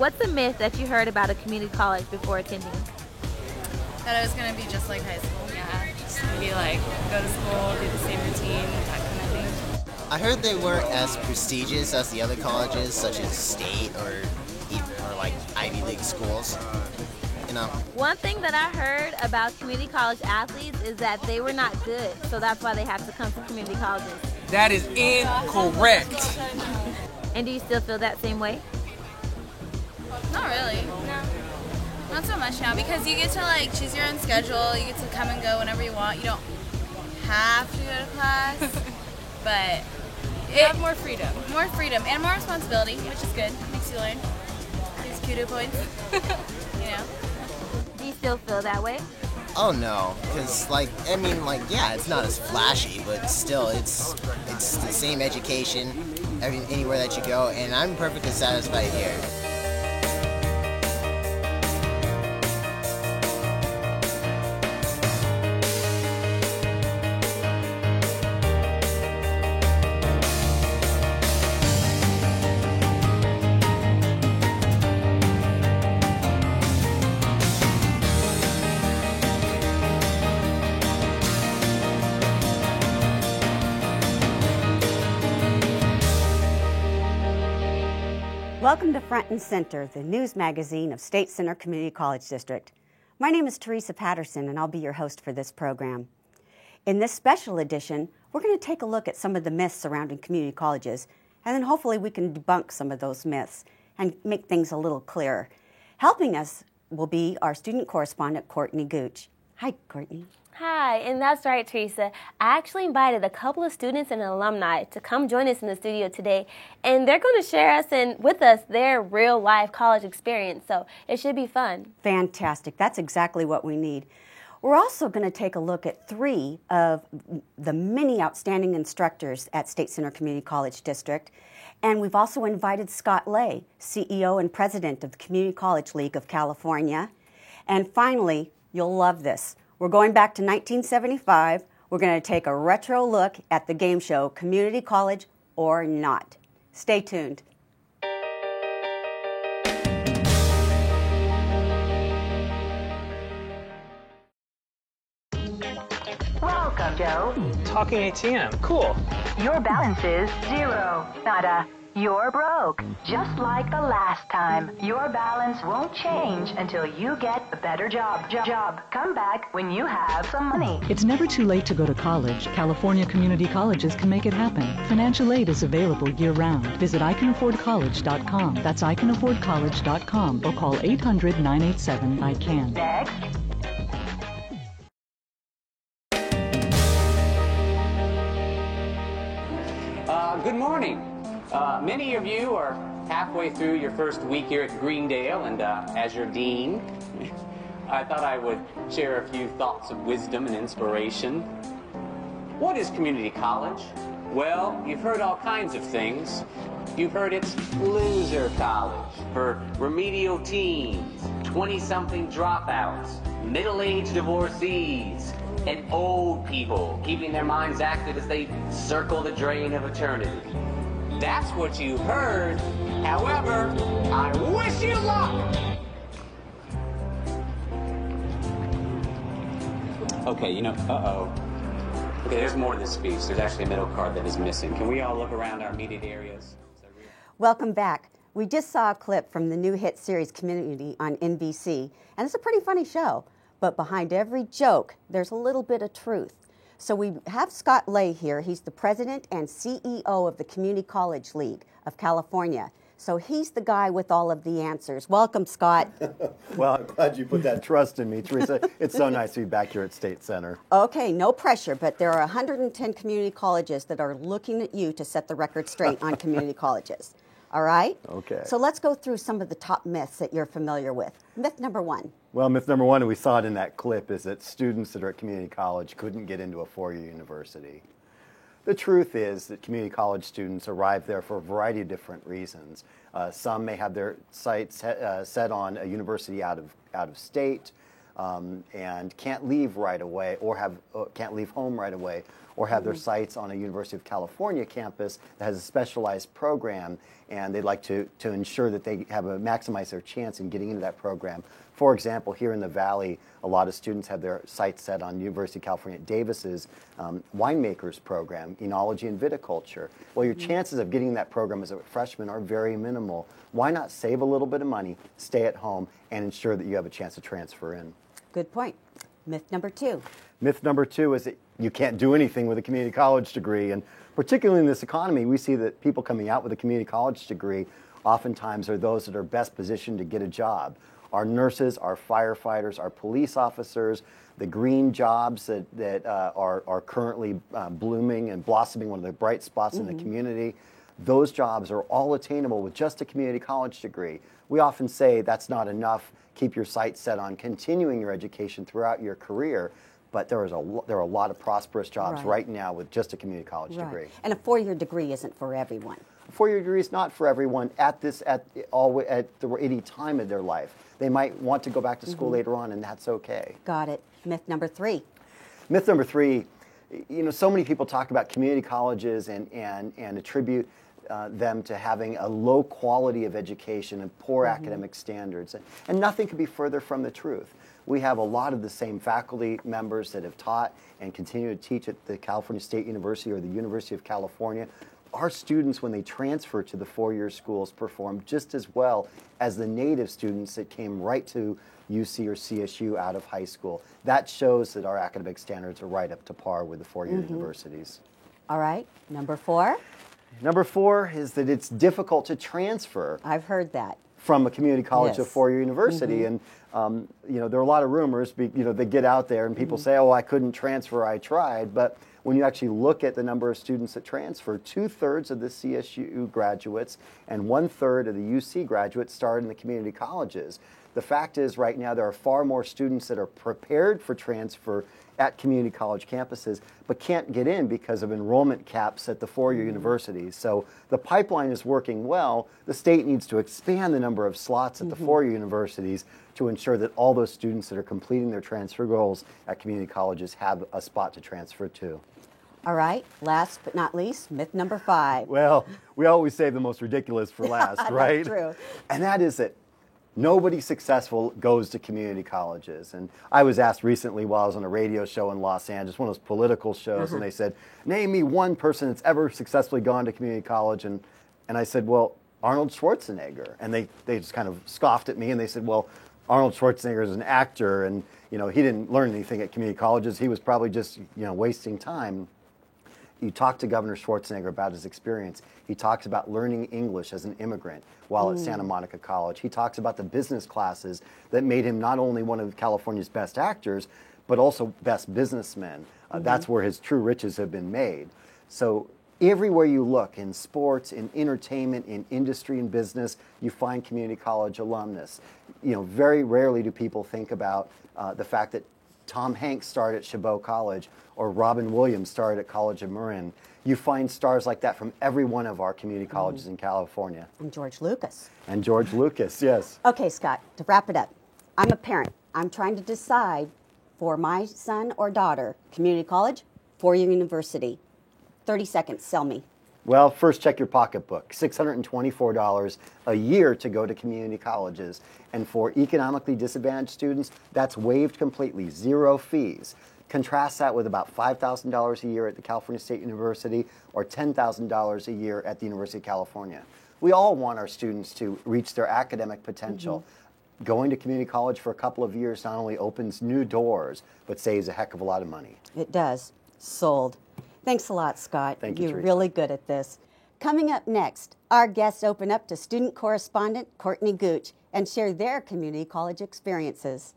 what's the myth that you heard about a community college before attending? That it was going to be just like high school. Yeah, just going to be like, go to school, do the same routine, that kind of thing. I heard they weren't as prestigious as the other colleges, such as state or like Ivy League schools. You know. One thing that I heard about community college athletes is that they were not good, so that's why they have to come to community colleges. That is incorrect. And do you still feel that same way? Not really. No. Not so much now, because you get to like choose your own schedule. You get to come and go whenever you want. You don't have to go to class, but you have more freedom. More freedom and more responsibility, which is good. Makes you learn. These kudo points. You know. Do you still feel that way? Oh no, because yeah, it's not as flashy, but still, it's the same education anywhere that you go, and I'm perfectly satisfied here. Welcome to Front and Center, the news magazine of State Center Community College District. My name is Teresa Patterson, and I'll be your host for this program. In this special edition, we're going to take a look at some of the myths surrounding community colleges, and then hopefully we can debunk some of those myths and make things a little clearer. Helping us will be our student correspondent, Courtney Gooch. Hi, Courtney. Hi, and that's right, Teresa. I actually invited a couple of students and alumni to come join us in the studio today, and they're going to share with us their real-life college experience, so it should be fun. Fantastic. That's exactly what we need. We're also going to take a look at 3 of the many outstanding instructors at State Center Community College District, and we've also invited Scott Lay, CEO and President of the Community College League of California. And finally, you'll love this. We're going back to 1975. We're going to take a retro look at the game show Community College or Not. Stay tuned. Welcome, Joe. Talking ATM. Cool. Your balance is 0. Nada. You're broke. Just like the last time. Your balance won't change until you get a better job. Come back when you have some money. It's never too late to go to college. California community colleges can make it happen. Financial aid is available year-round. Visit ICanAffordCollege.com. That's ICanAffordCollege.com or call 800-987-I-CAN. Next. Good morning. Many of you are halfway through your first week here at Greendale, and as your dean, I thought I would share a few thoughts of wisdom and inspiration. What is community college? Well, you've heard all kinds of things. You've heard it's loser college for remedial teens, 20-something dropouts, middle-aged divorcees, and old people keeping their minds active as they circle the drain of eternity. That's what you heard. However, I wish you luck! Okay, Okay, there's more to this speech. There's actually a middle card that is missing. Can we all look around our immediate areas? Welcome back. We just saw a clip from the new hit series Community on NBC, and it's a pretty funny show. But behind every joke, there's a little bit of truth. So we have Scott Lay here. He's the president and CEO of the Community College League of California. So he's the guy with all of the answers. Welcome, Scott. Well, I'm glad you put that trust in me, Teresa. It's so nice to be back here at State Center. Okay, no pressure, but there are 110 community colleges that are looking at you to set the record straight on community colleges. All right? Okay. So let's go through some of the top myths that you're familiar with. Myth number 1. Well, myth number 1, and we saw it in that clip, is that students that are at community college couldn't get into a four-year university. The truth is that community college students arrive there for a variety of different reasons. Some may have their sights set on a university out of state and can't leave right away, or can't leave home right away, or have their sights on a University of California campus that has a specialized program, and they'd like to ensure that they have maximize their chance in getting into that program. For example, here in the Valley, a lot of students have their sights set on University of California at Davis's winemakers program, enology and viticulture. Well, your chances of getting that program as a freshman are very minimal. Why not save a little bit of money, stay at home, and ensure that you have a chance to transfer in? Good point. Myth number 2. Myth number 2 is that you can't do anything with a community college degree. And particularly in this economy, we see that people coming out with a community college degree oftentimes are those that are best positioned to get a job. Our nurses, our firefighters, our police officers, the green jobs that are currently blooming and blossoming, one of the bright spots in the community, those jobs are all attainable with just a community college degree. We often say that's not enough. Keep your sights set on continuing your education throughout your career. But there are a lot of prosperous jobs right now with just a community college degree. And a 4-year degree isn't for everyone. A 4-year degree is not for everyone at any time of their life. They might want to go back to school later on, and that's okay. Got it. Myth number 3. Myth number 3, so many people talk about community colleges and attribute them to having a low quality of education and poor academic standards. And nothing could be further from the truth. We have a lot of the same faculty members that have taught and continue to teach at the California State University or the University of California. Our students, when they transfer to the 4-year schools, perform just as well as the native students that came right to UC or CSU out of high school. That shows that our academic standards are right up to par with the 4-year universities. All right. Number 4? Number 4 is that it's difficult to transfer. I've heard that. From a community college to a 4-year university. And, there are a lot of rumors, they get out there and people say, oh, I couldn't transfer, I tried. But when you actually look at the number of students that transfer, 2/3 of the CSU graduates and 1/3 of the UC graduates started in the community colleges. The fact is, right now, there are far more students that are prepared for transfer at community college campuses, but can't get in because of enrollment caps at the 4-year universities. So the pipeline is working well. The state needs to expand the number of slots at the 4-year universities to ensure that all those students that are completing their transfer goals at community colleges have a spot to transfer to. All right, last but not least, myth number 5. Well, we always save the most ridiculous for last, right? That's true. And that is that nobody successful goes to community colleges. And I was asked recently while I was on a radio show in Los Angeles, one of those political shows, and they said, name me one person that's ever successfully gone to community college. And I said, well, Arnold Schwarzenegger. And they just kind of scoffed at me and they said, well, Arnold Schwarzenegger is an actor and he didn't learn anything at community colleges. He was probably just wasting time. You talk to Governor Schwarzenegger about his experience. He talks about learning English as an immigrant while at Santa Monica College. He talks about the business classes that made him not only one of California's best actors, but also best businessmen. That's where his true riches have been made. So everywhere you look, in sports, in entertainment, in industry and business, you find community college alumnus. Very rarely do people think about the fact that Tom Hanks started at Chabot College or Robin Williams started at College of Marin. You find stars like that from every one of our community colleges in California. And George Lucas. And George Lucas, yes. Okay, Scott, to wrap it up, I'm a parent. I'm trying to decide for my son or daughter, community college, 4-year university. 30 seconds, sell me. Well, first check your pocketbook. $624 a year to go to community colleges. And for economically disadvantaged students, that's waived completely, 0 fees. Contrast that with about $5,000 a year at the California State University or $10,000 a year at the University of California. We all want our students to reach their academic potential. Going to community college for a couple of years not only opens new doors, but saves a heck of a lot of money. It does. Sold. Thanks a lot, Scott. Thank you, You're Teresa. really good at this. Coming up next, our guests open up to student correspondent Courtney Gooch and share their community college experiences.